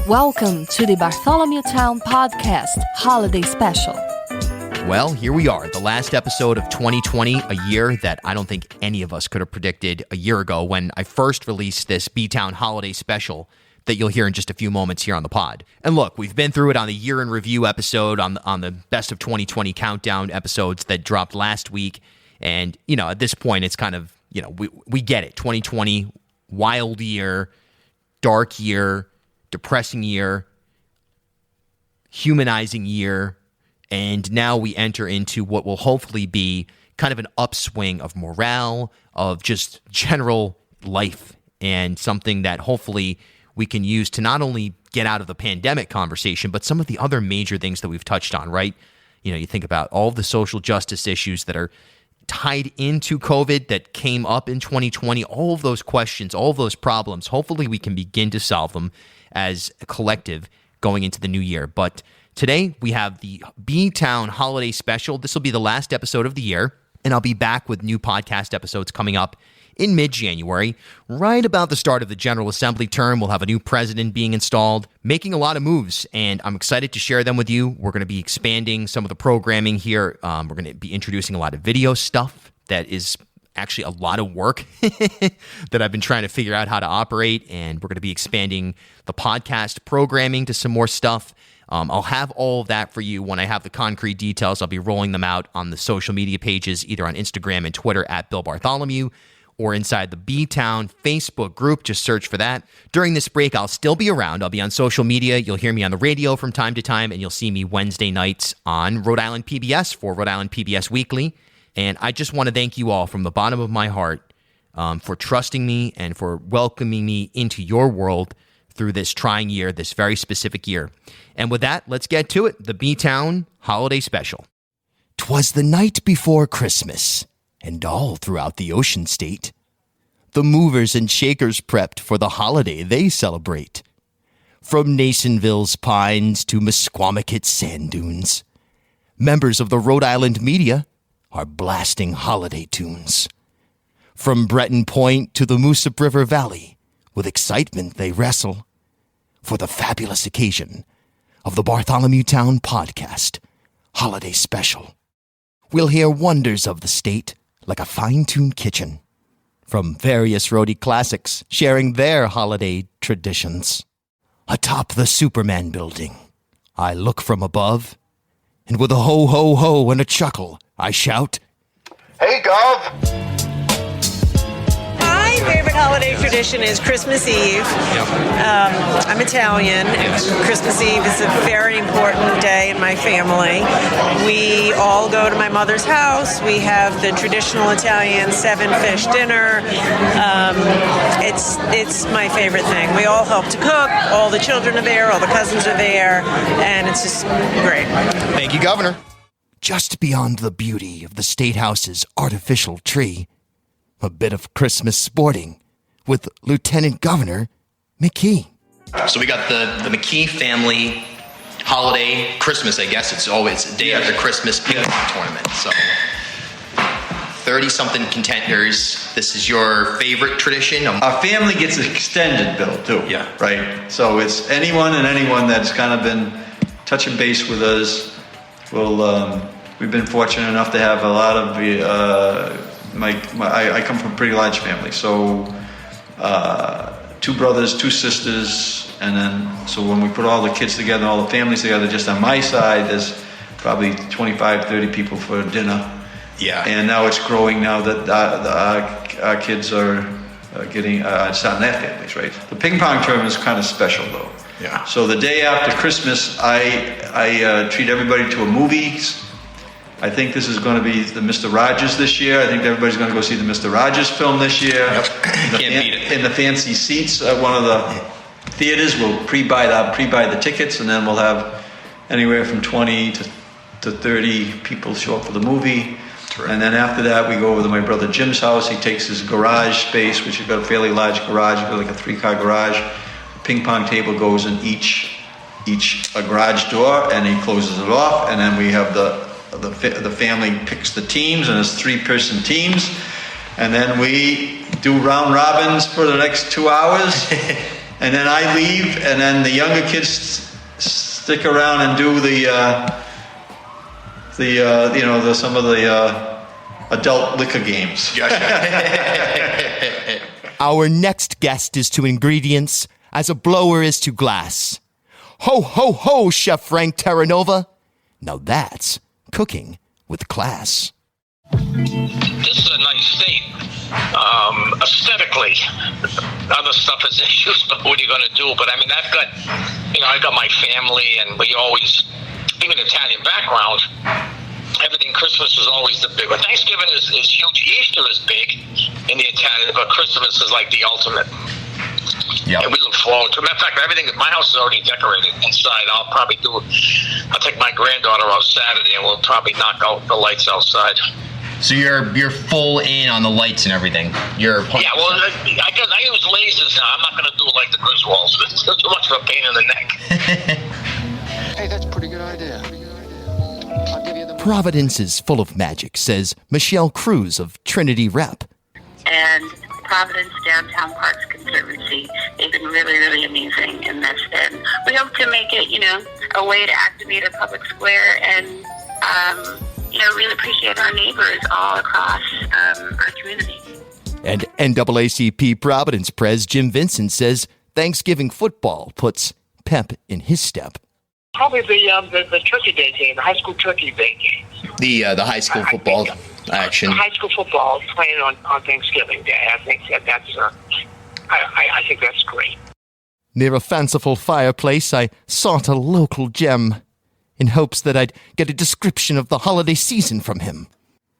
Welcome to the Bartholomew BTOWN podcast holiday special. Well, here we are, the last episode of 2020, a year that I don't think any of us could have predicted a year ago when I first released this BTOWN holiday special that you'll hear in just a few moments here on the pod. And look, we've been through it on the year in review episode, on the best of 2020 countdown episodes that dropped last week. And, at this point, it's kind of, we get it. 2020, wild year, dark year, depressing year, humanizing year, and now we enter into what will hopefully be kind of an upswing of morale, of just general life, and something that hopefully we can use to not only get out of the pandemic conversation, but some of the other major things that we've touched on, right? You think about all the social justice issues that are tied into COVID that came up in 2020, all of those questions, all of those problems, hopefully we can begin to solve them as a collective going into the new year. But today we have the BTOWN holiday special. This will be the last episode of the year, and I'll be back with new podcast episodes coming up in mid-January. Right about the start of the General Assembly term, we'll have a new president being installed, making a lot of moves, and I'm excited to share them with you. We're going to be expanding some of the programming here. We're going to be introducing a lot of video stuff that is actually a lot of work that I've been trying to figure out how to operate, and we're going to be expanding the podcast programming to some more stuff. I'll have all of that for you when I have the concrete details. I'll be rolling them out on the social media pages, either on Instagram and Twitter at Bill Bartholomew, or inside the BTOWN Facebook group. Just search for that. During this break, I'll still be around. I'll be on social media. You'll hear me on the radio from time to time, and you'll see me Wednesday nights on Rhode Island PBS for Rhode Island PBS Weekly. And I just want to thank you all from the bottom of my heart for trusting me and for welcoming me into your world through this trying year, this very specific year. And with that, let's get to it. The BTOWN Holiday Special. 'Twas the night before Christmas, and all throughout the Ocean State, the movers and shakers prepped for the holiday they celebrate. From Nasonville's pines to Misquamicket's sand dunes, members of the Rhode Island media are blasting holiday tunes. From Breton Point to the Moosip River Valley, with excitement they wrestle for the fabulous occasion of the Bartholomew BTOWN podcast holiday special. We'll hear wonders of the state like a fine-tuned kitchen, from various roadie classics sharing their holiday traditions. Atop the Superman building, I look from above, and with a ho, ho, ho and a chuckle, I shout, "Hey, Gov!" My favorite holiday tradition is Christmas Eve. I'm Italian. Christmas Eve is a very important day in my family. We all go to my mother's house. We have the traditional Italian 7-fish dinner. It's my favorite thing. We all help to cook. All the children are there. All the cousins are there. And it's just great. Thank you, Governor. Just beyond the beauty of the State House's artificial tree, a bit of Christmas sporting with Lieutenant Governor McKee. So we got the McKee family holiday, Christmas, I guess. It's always the day after Christmas ping pong tournament. So 30-something contenders. This is your favorite tradition? Our family gets extended, Bill, too. Yeah. Right? So it's anyone that's kind of been touching base with us. We've been fortunate enough to have a lot of I come from a pretty large family, so 2 brothers, 2 sisters, and then so when we put all the kids together, all the families together, just on my side, there's probably 25, 30 people for dinner. Yeah. And now it's growing now that our kids are getting starting their families, right? The ping pong tournament is kind of special, though. Yeah. So the day after Christmas, I treat everybody to a movie. I think this is going to be the Mr. Rogers this year. I think everybody's going to go see the Mr. Rogers film this year. Yep. Can't beat it. In the fancy seats at one of the theaters. We'll pre-buy the tickets, and then we'll have anywhere from 20 to 30 people show up for the movie. Terrific. And then after that, we go over to my brother Jim's house. He takes his garage space, which has got a fairly large garage, like a 3-car garage. Ping pong table goes in each garage door, and he closes it off. And then we have the family picks the teams, and it's 3-person teams. And then we do round robins for the next 2 hours. and then I leave, and then the younger kids stick around and do some of the adult liquor games. Our next guest is to ingredients as a blower is to glass. Ho, ho, ho, Chef Frank Terranova. Now that's cooking with class. This is a nice state. Aesthetically, other stuff is issues, but what are you going to do? But I mean, I've got my family, and we always, even Italian background, everything Christmas is always the big one. Thanksgiving is huge. Easter is big in the Italian, but Christmas is like the ultimate. Yeah, and we look forward to it. Matter of fact, everything my house is already decorated inside. I'll take my granddaughter out Saturday, and we'll probably knock out the lights outside. So you're full in on the lights and everything. Yeah, well, I use lasers now. I'm not going to do it like the Griswolds. It's too much of a pain in the neck. Hey, that's a pretty good idea. I'll give you the... Providence is full of magic, says Michelle Cruz of Trinity Rep. And Providence Downtown Parks Conservancy, they've been really, really amazing in this. And we hope to make it, a way to activate a public square and, really appreciate our neighbors all across our community. And NAACP Providence Pres Jim Vincent says Thanksgiving football puts pep in his step. Probably the Turkey Day game, the high school Turkey Day game. The high school football action. The high school football playing on Thanksgiving Day. I think that's I think that's great. Near a fanciful fireplace, I sought a local gem in hopes that I'd get a description of the holiday season from him.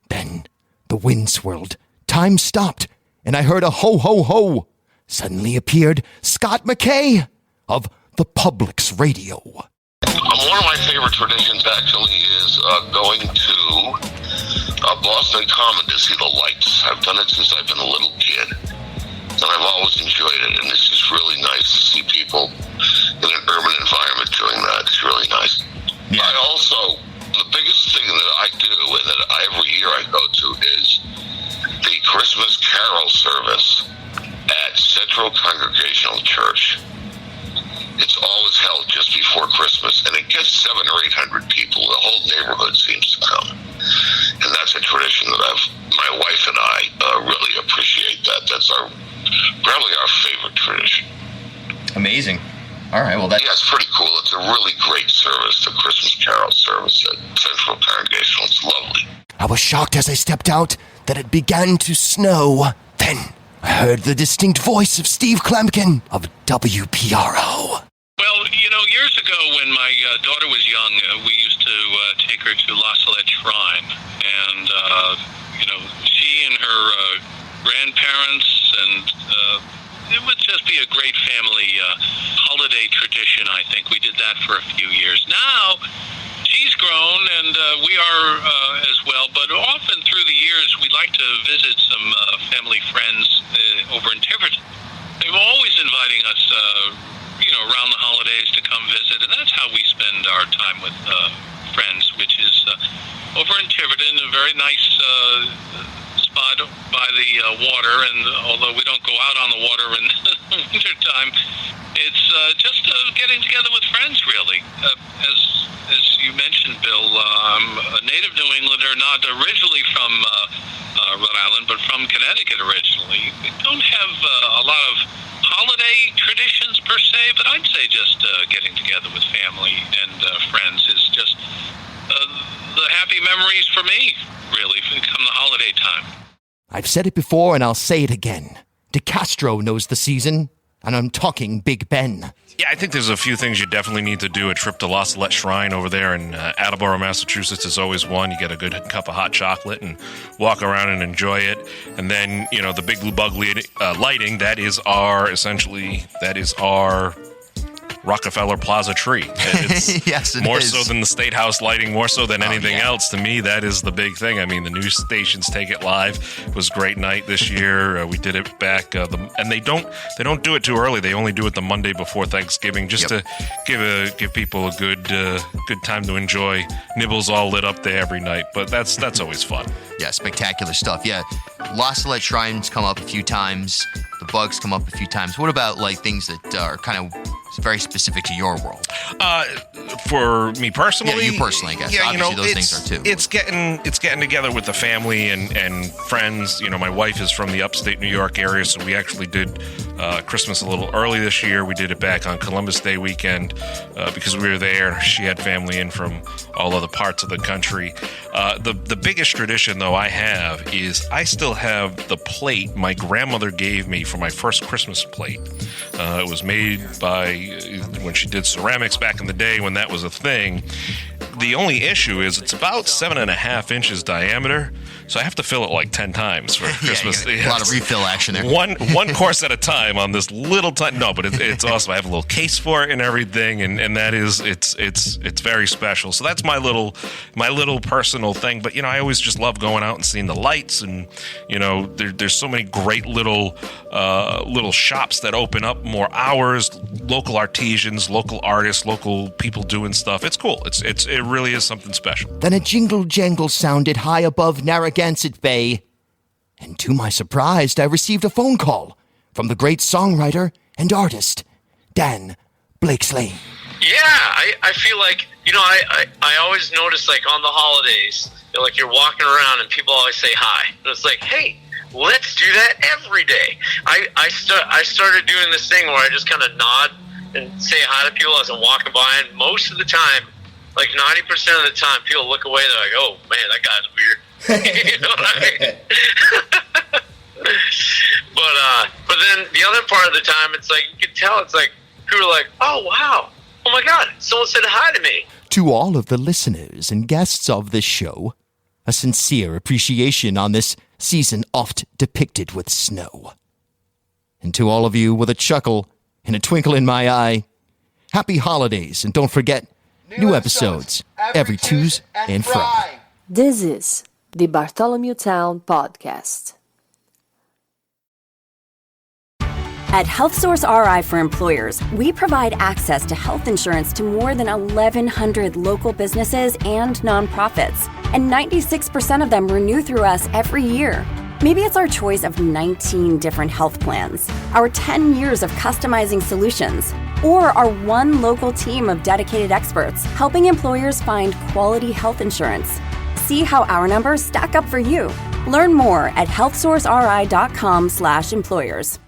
Then the wind swirled, time stopped, and I heard a ho, ho, ho. Suddenly appeared Scott McKay of the Public's Radio. One of my favorite traditions actually is going to Boston Common to see the lights. I've done it since I've been a little kid, and I've always enjoyed it, and it's just really nice to see people in an urban environment doing that. It's really nice. Yeah. The biggest thing that I do and that every year I go to is the Christmas Carol service at Central Congregational Church. It's always held just before Christmas, and it gets 700 or 800 people. The whole neighborhood seems to come, and that's a tradition that my wife and I really appreciate. That's probably our favorite tradition. Amazing. All right, well, it's pretty cool. It's a really great service, the Christmas Carol service at Central Congregational. It's lovely. I was shocked as I stepped out that it began to snow. Then I heard the distinct voice of Steve Klemkin of WPRO. Well, years ago when my daughter was young, we used to take her to La Salette Shrine. And, she and her grandparents and it would just be a great family holiday tradition, I think. We did that for a few years. Now, she's grown, and we are as well, but often through the years, we like to visit some family friends over in Tiverton. They're always inviting us, around the holidays to come visit, and that's how we spend our time with friends, which is over in Tiverton, a very nice spot by the water, and although we don't go out on the water in the wintertime, it's just getting together with friends, really. As you mentioned, Bill, I'm a native New Englander, not originally from Rhode Island, but from Connecticut originally. We don't have a lot of holiday traditions per se, but I'd say just getting together with family and friends is just the happy memories for me, really, come the holiday time. I've said it before and I'll say it again. DeCastro knows the season, and I'm talking Big Ben. Yeah, I think there's a few things you definitely need to do. A trip to La Salette Shrine over there in Attleboro, Massachusetts is always one. You get a good cup of hot chocolate and walk around and enjoy it. And then, the Big Blue Bug lighting, that is our Rockefeller Plaza tree. It's yes, it more is. so than the State House lighting, more so than anything else. To me, that is the big thing. I mean, the news stations take it live. It was a great night this year. We did it back, and they don't do it too early. They only do it the Monday before Thanksgiving, just to give people a good time to enjoy. Nibbles all lit up there every night, but that's always fun. Yeah, spectacular stuff. Yeah, La Salette Shrine's come up a few times. the bugs come up a few times. What about like things that are kind of very specific to your world? For me personally, yeah, you personally, I guess. Yeah, obviously those things are too. It's getting together with the family and friends. You know, my wife is from the upstate New York area, so we actually did Christmas a little early this year. We did it back on Columbus Day weekend because we were there. She had family in from all other parts of the country. The biggest tradition, though, I have is I still have the plate my grandmother gave me for my first Christmas plate. It was made by when she did ceramics back in the day when that was a thing. The only issue is it's about 7.5 inches diameter, so I have to fill it like 10 times for Christmas. A lot of refill action there. One course at a time on this little tiny. No, but it's awesome. I have a little case for it and everything, and that is it's very special. So that's my little personal thing. But I always just love going out and seeing the lights, and there's so many great little shops that open up more hours. Local artisans, local artists, local people doing stuff. It's cool. It really is something special. Then a jingle jangle sounded high above Narragansett Bay, and to my surprise, I received a phone call from the great songwriter and artist, Dan Blakesley. Yeah, I feel like, I always notice, like, on the holidays, like, you're walking around and people always say hi. And it's like, hey, let's do that every day. I started doing this thing where I just kind of nod and say hi to people as I'm walking by, and most of the time, like 90% of the time, people look away. They're like, "Oh man, that guy's weird." You know what I mean? But then the other part of the time, it's like you can tell. It's like people are like, "Oh wow, oh my God, someone said hi to me." To all of the listeners and guests of this show, a sincere appreciation on this season oft depicted with snow. And to all of you with a chuckle and a twinkle in my eye, happy holidays, and don't forget, new episodes every Tuesday and Friday. This is the Bartholomew Town Podcast. At HealthSource RI for Employers, we provide access to health insurance to more than 1,100 local businesses and nonprofits, and 96% of them renew through us every year. Maybe it's our choice of 19 different health plans, our 10 years of customizing solutions, or our one local team of dedicated experts helping employers find quality health insurance. See how our numbers stack up for you. Learn more at healthsourceri.com/employers.